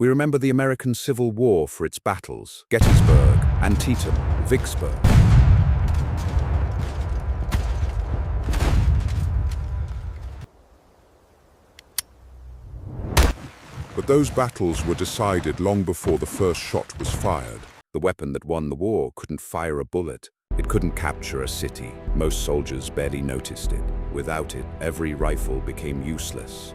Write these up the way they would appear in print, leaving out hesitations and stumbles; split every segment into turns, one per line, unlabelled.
We remember the American Civil War for its battles: Gettysburg, Antietam, Vicksburg.
But those battles were decided long before the first shot was fired.
The weapon that won the war couldn't fire a bullet. It couldn't capture a city. Most soldiers barely noticed it. Without it, every rifle became useless.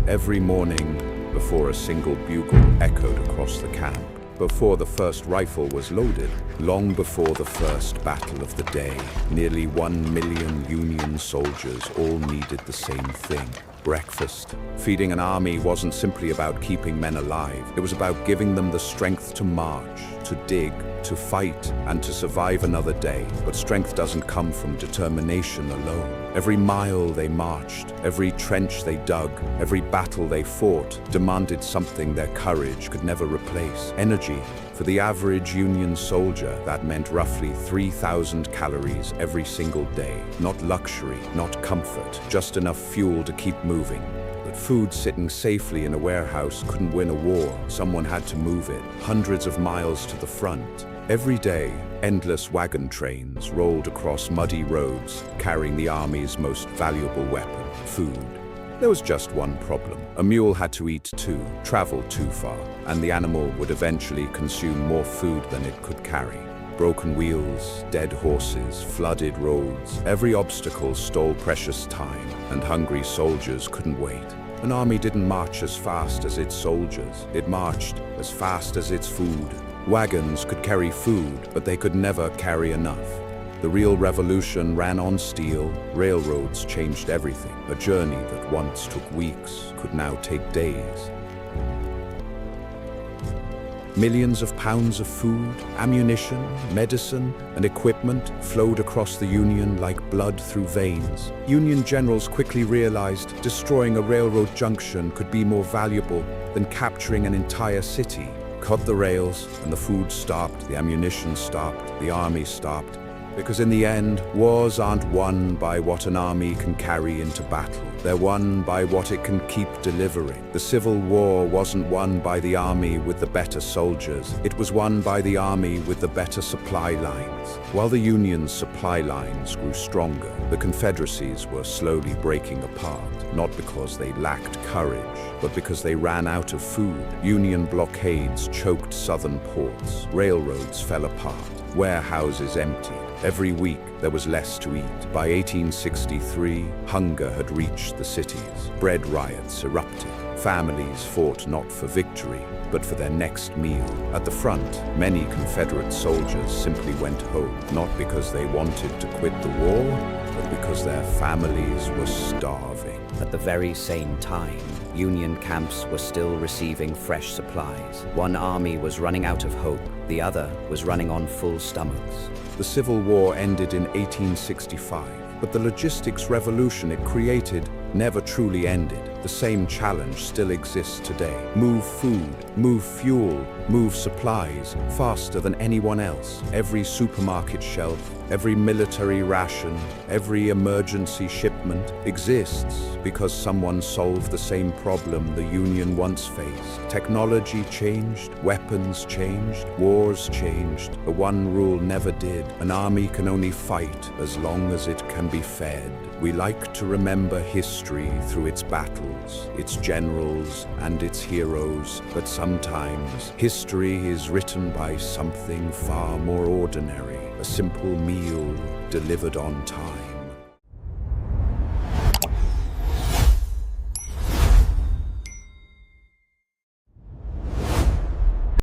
Every morning, before a single bugle echoed across the camp, before the first rifle was loaded, long before the first battle of the day, nearly 1 million Union soldiers all needed the same thing: breakfast. Feeding an army wasn't simply about keeping men alive. It was about giving them the strength to march, to dig, to fight, and to survive another day. But strength doesn't come from determination alone. Every mile they marched, every trench they dug, every battle they fought demanded something their courage could never replace: energy. For the average Union soldier, that meant roughly 3,000 calories every single day. Not luxury, not comfort, just enough fuel to keep moving. But food sitting safely in a warehouse couldn't win a war. Someone had to move it, hundreds of miles to the front. Every day, endless wagon trains rolled across muddy roads, carrying the army's most valuable weapon: food. There was just one problem. A mule had to eat too, travel too far, and the animal would eventually consume more food than it could carry. Broken wheels, dead horses, flooded roads. Every obstacle stole precious time, and hungry soldiers couldn't wait. An army didn't march as fast as its soldiers. It marched as fast as its food. Wagons could carry food, but they could never carry enough. The real revolution ran on steel. Railroads changed everything. A journey that once took weeks could now take days. Millions of pounds of food, ammunition, medicine, and equipment flowed across the Union like blood through veins. Union generals quickly realized destroying a railroad junction could be more valuable than capturing an entire city. Cut the rails, and the food stopped, the ammunition stopped, the army stopped. Because in the end, wars aren't won by what an army can carry into battle. They're won by what it can keep delivering. The Civil War wasn't won by the army with the better soldiers. It was won by the army with the better supply lines. While the Union's supply lines grew stronger, the Confederacies were slowly breaking apart, not because they lacked courage, but because they ran out of food. Union blockades choked southern ports. Railroads fell apart. Warehouses emptied. Every week, there was less to eat. By 1863, hunger had reached the cities. Bread riots erupted. Families fought not for victory, but for their next meal. At the front, many Confederate soldiers simply went home, not because they wanted to quit the war, but because their families were starving.
At the very same time, Union camps were still receiving fresh supplies. One army was running out of hope, the other was running on full stomachs.
The Civil War ended in 1865, but the logistics revolution it created never truly ended. The same challenge still exists today. Move food, move fuel, move supplies faster than anyone else. Every supermarket shelf, every military ration, every emergency shipment exists because someone solved the same problem the Union once faced. Technology changed, weapons changed, wars changed, but one rule never did: an army can only fight as long as it can be fed. We like to remember history through its battles, its generals, and its heroes, but sometimes history is written by something far more ordinary: a simple meal delivered on time.